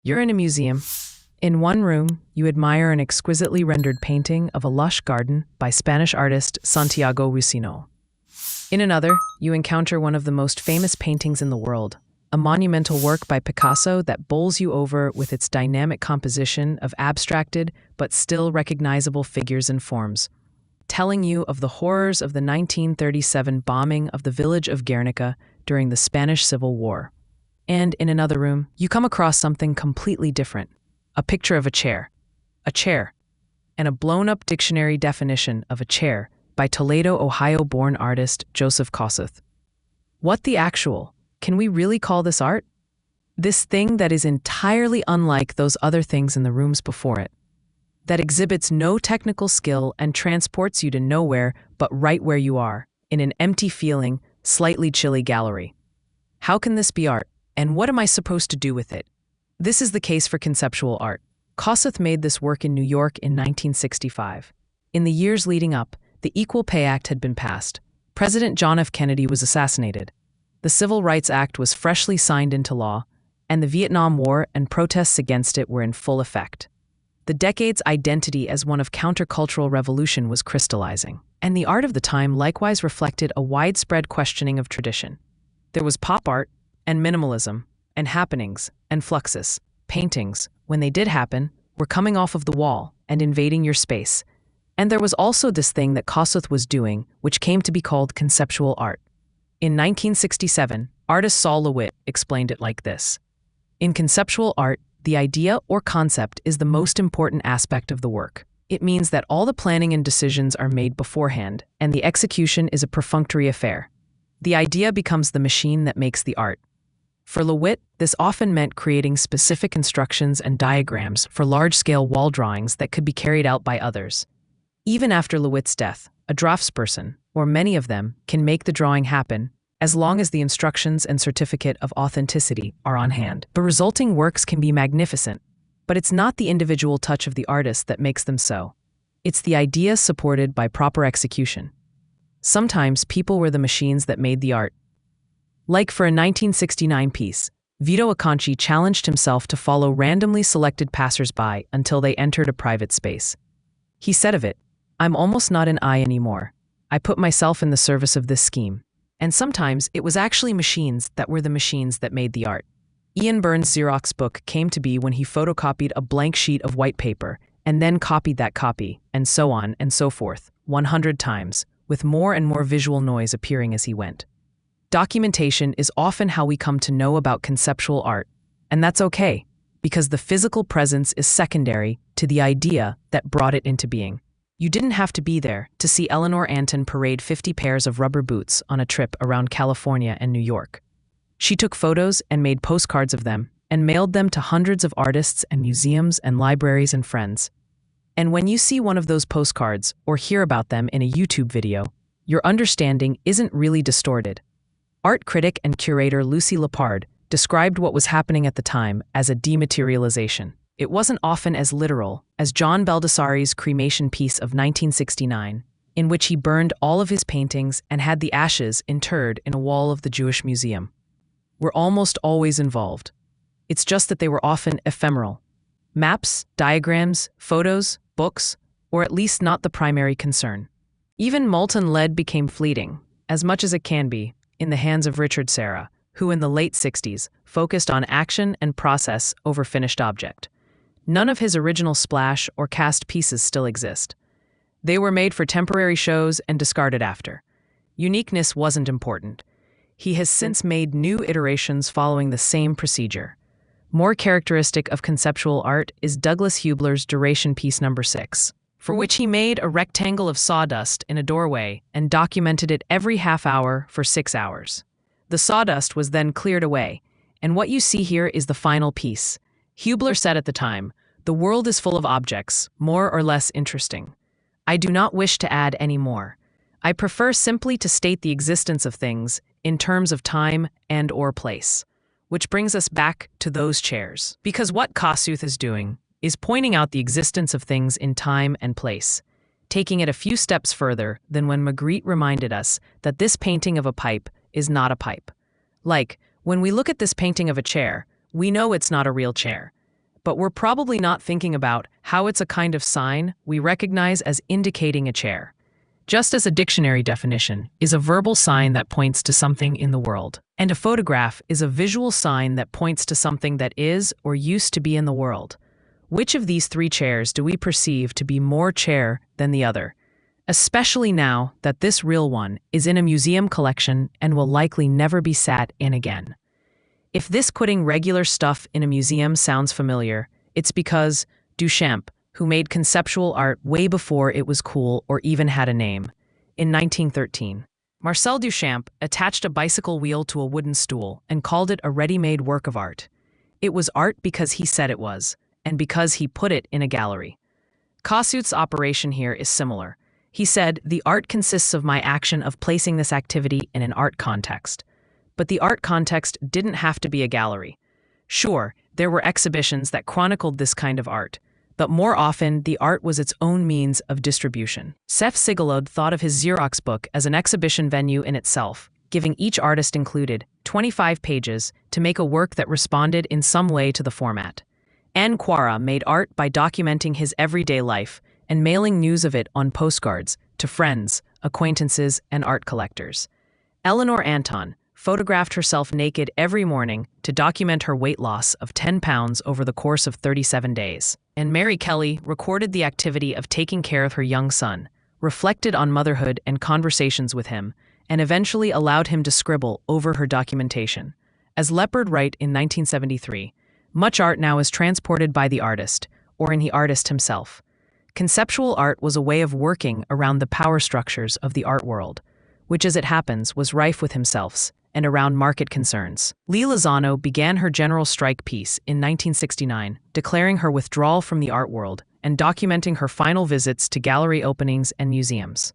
You're in a museum. In one room, you admire an exquisitely rendered painting of a lush garden by Spanish artist Santiago Rusino. In another, you encounter one of the most famous paintings in the world, a monumental work by Picasso that bowls you over with its dynamic composition of abstracted but still recognizable figures and forms, telling you of the horrors of the 1937 bombing of the village of Guernica during the Spanish Civil War. And in another room, you come across something completely different. A picture of a chair, and a blown-up dictionary definition of a chair by Toledo, Ohio-born artist Joseph Kosuth. What the actual? Can we really call this art? This thing that is entirely unlike those other things in the rooms before it, that exhibits no technical skill and transports you to nowhere but right where you are, in an empty feeling, slightly chilly gallery. How can this be art, and what am I supposed to do with it? This is the case for conceptual art. Kosuth made this work in New York in 1965. In the years leading up, the Equal Pay Act had been passed. President John F. Kennedy was assassinated. The Civil Rights Act was freshly signed into law, and the Vietnam War and protests against it were in full effect. The decade's identity as one of countercultural revolution was crystallizing, and the art of the time likewise reflected a widespread questioning of tradition. There was pop art, and minimalism, and happenings, and fluxus. Paintings, when they did happen, were coming off of the wall and invading your space. And there was also this thing that Kosuth was doing, which came to be called conceptual art. In 1967, artist Sol LeWitt explained it like this. In conceptual art, the idea or concept is the most important aspect of the work. It means that all the planning and decisions are made beforehand, and the execution is a perfunctory affair. The idea becomes the machine that makes the art. For LeWitt, this often meant creating specific instructions and diagrams for large-scale wall drawings that could be carried out by others. Even after LeWitt's death, a draftsperson, or many of them, can make the drawing happen, as long as the instructions and certificate of authenticity are on hand. The resulting works can be magnificent, but it's not the individual touch of the artist that makes them so. It's the idea supported by proper execution. Sometimes people were the machines that made the art. Like for a 1969 piece, Vito Acconci challenged himself to follow randomly selected passers-by until they entered a private space. He said of it, "I'm almost not an I anymore. I put myself in the service of this scheme." And sometimes it was actually machines that were the machines that made the art. Ian Burns' Xerox book came to be when he photocopied a blank sheet of white paper and then copied that copy, and so on and so forth, 100 times, with more and more visual noise appearing as he went. Documentation is often how we come to know about conceptual art, and that's okay, because the physical presence is secondary to the idea that brought it into being. You didn't have to be there to see Eleanor Anton parade 50 pairs of rubber boots on a trip around California and New York. She took photos and made postcards of them and mailed them to hundreds of artists and museums and libraries and friends. And when you see one of those postcards or hear about them in a YouTube video, your understanding isn't really distorted. Art critic and curator Lucy Lippard described what was happening at the time as a dematerialization. It wasn't often as literal as John Baldessari's cremation piece of 1969, in which he burned all of his paintings and had the ashes interred in a wall of the Jewish Museum. We're almost always involved. It's just that they were often ephemeral. Maps, diagrams, photos, books, or at least not the primary concern. Even molten lead became fleeting, as much as it can be, in the hands of Richard Serra, who in the late 60s focused on action and process over finished object. None of his original splash or cast pieces still exist. They were made for temporary shows and discarded after. Uniqueness wasn't important. He has since made new iterations following the same procedure. More characteristic of conceptual art is Douglas Hubler's Duration Piece No. 6, for which he made a rectangle of sawdust in a doorway and documented it every half hour for 6 hours. The sawdust was then cleared away, and what you see here is the final piece. Hubler said at the time, "The world is full of objects, more or less interesting. I do not wish to add any more. I prefer simply to state the existence of things in terms of time and/or place." Which brings us back to those chairs. Because what Kosuth is doing is pointing out the existence of things in time and place, taking it a few steps further than when Magritte reminded us that this painting of a pipe is not a pipe. Like, when we look at this painting of a chair, we know it's not a real chair. but we're probably not thinking about how it's a kind of sign we recognize as indicating a chair. Just as a dictionary definition is a verbal sign that points to something in the world, and a photograph is a visual sign that points to something that is or used to be in the world. Which of these three chairs do we perceive to be more chair than the other? Especially now that this real one is in a museum collection and will likely never be sat in again. If this putting regular stuff in a museum sounds familiar, it's because Duchamp, who made conceptual art way before it was cool or even had a name. In 1913, Marcel Duchamp attached a bicycle wheel to a wooden stool and called it a ready-made work of art. It was art because he said it was, and because he put it in a gallery. Kossuth's operation here is similar. He said, "The art consists of my action of placing this activity in an art context." But the art context didn't have to be a gallery. Sure, there were exhibitions that chronicled this kind of art, but more often the art was its own means of distribution. Sef Sigalod thought of his Xerox book as an exhibition venue in itself, giving each artist included 25 pages to make a work that responded in some way to the format. Anne Quara made art by documenting his everyday life and mailing news of it on postcards to friends, acquaintances, and art collectors. Eleanor Anton photographed herself naked every morning to document her weight loss of 10 pounds over the course of 37 days. And Mary Kelly recorded the activity of taking care of her young son, reflected on motherhood and conversations with him, and eventually allowed him to scribble over her documentation. As Lippard wrote in 1973, much art now is transported by the artist, or in the artist himself. Conceptual art was a way of working around the power structures of the art world, which as it happens was rife with himself's, and around market concerns. Lee Lozano began her general strike piece in 1969, declaring her withdrawal from the art world and documenting her final visits to gallery openings and museums.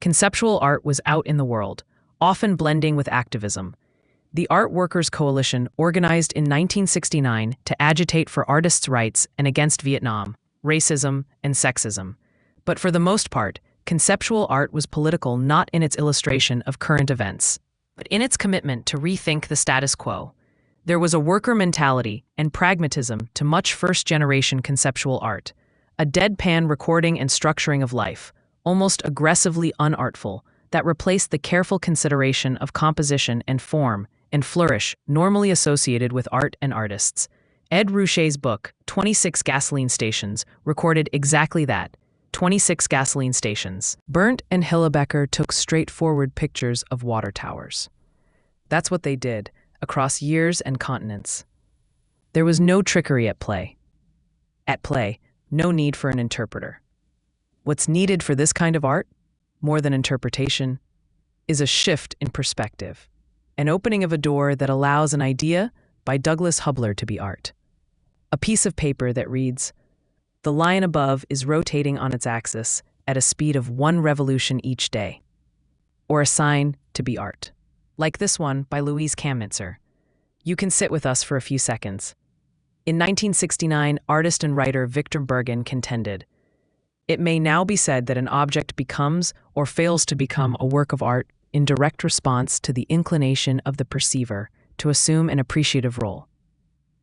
Conceptual art was out in the world, often blending with activism. The Art Workers Coalition organized in 1969 to agitate for artists' rights and against Vietnam, racism, and sexism. But for the most part, conceptual art was political not in its illustration of current events, but in its commitment to rethink the status quo. There was a worker mentality and pragmatism to much first-generation conceptual art, a deadpan recording and structuring of life, almost aggressively unartful, that replaced the careful consideration of composition and form and flourish normally associated with art and artists. Ed Ruscha's book, 26 Gasoline Stations, recorded exactly that. 26 gasoline stations. Berndt and Hillebecker took straightforward pictures of water towers. That's what they did, across years and continents. There was no trickery at play. At play, no need for an interpreter. What's needed for this kind of art, more than interpretation, is a shift in perspective, an opening of a door that allows an idea by Douglas Hubler to be art. A piece of paper that reads, "The line above is rotating on its axis at a speed of 1 revolution each day." Or a sign to be art. Like this one by Louise Kamnitzer. You can sit with us for a few seconds. In 1969, artist and writer Victor Bergen contended, "It may now be said that an object becomes or fails to become a work of art in direct response to the inclination of the perceiver to assume an appreciative role."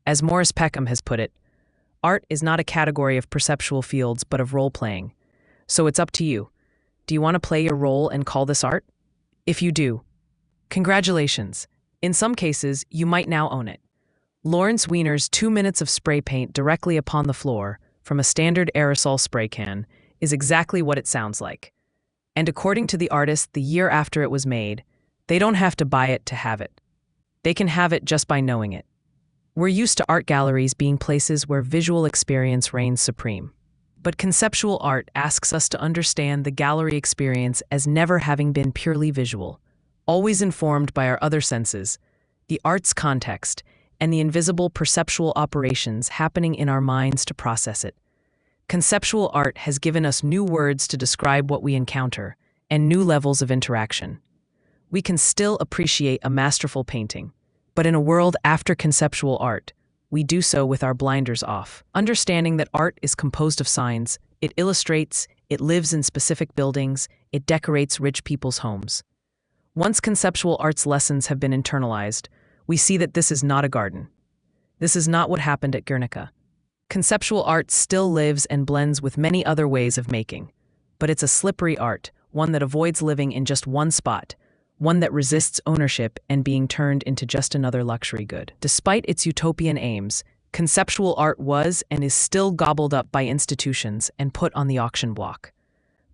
As Morris Peckham has put it, art is not a category of perceptual fields but of role-playing. So it's up to you. Do you want to play your role and call this art? If you do, congratulations. In some cases, you might now own it. Lawrence Weiner's 2 minutes of spray paint directly upon the floor from a standard aerosol spray can is exactly what it sounds like. And according to the artist the year after it was made, they don't have to buy it to have it. They can have it just by knowing it. We're used to art galleries being places where visual experience reigns supreme. But conceptual art asks us to understand the gallery experience as never having been purely visual, always informed by our other senses, the art's context, and the invisible perceptual operations happening in our minds to process it. Conceptual art has given us new words to describe what we encounter, and new levels of interaction. We can still appreciate a masterful painting, but in a world after conceptual art, we do so with our blinders off, understanding that art is composed of signs, it illustrates, it lives in specific buildings, it decorates rich people's homes. Once conceptual art's lessons have been internalized, we see that this is not a garden. This is not what happened at Guernica. Conceptual art still lives and blends with many other ways of making. But it's a slippery art, one that avoids living in just one spot, one that resists ownership and being turned into just another luxury good. Despite its utopian aims, conceptual art was and is still gobbled up by institutions and put on the auction block.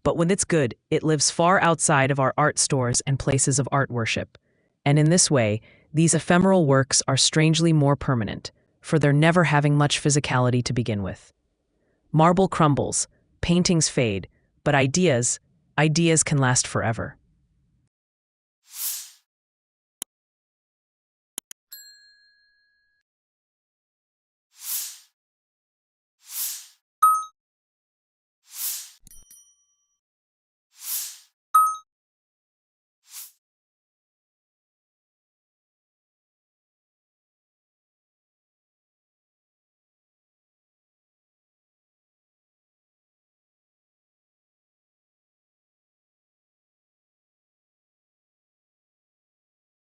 But when it's good, it lives far outside of our art stores and places of art worship. And in this way, these ephemeral works are strangely more permanent, for they're never having much physicality to begin with. Marble crumbles, paintings fade, but ideas can last forever.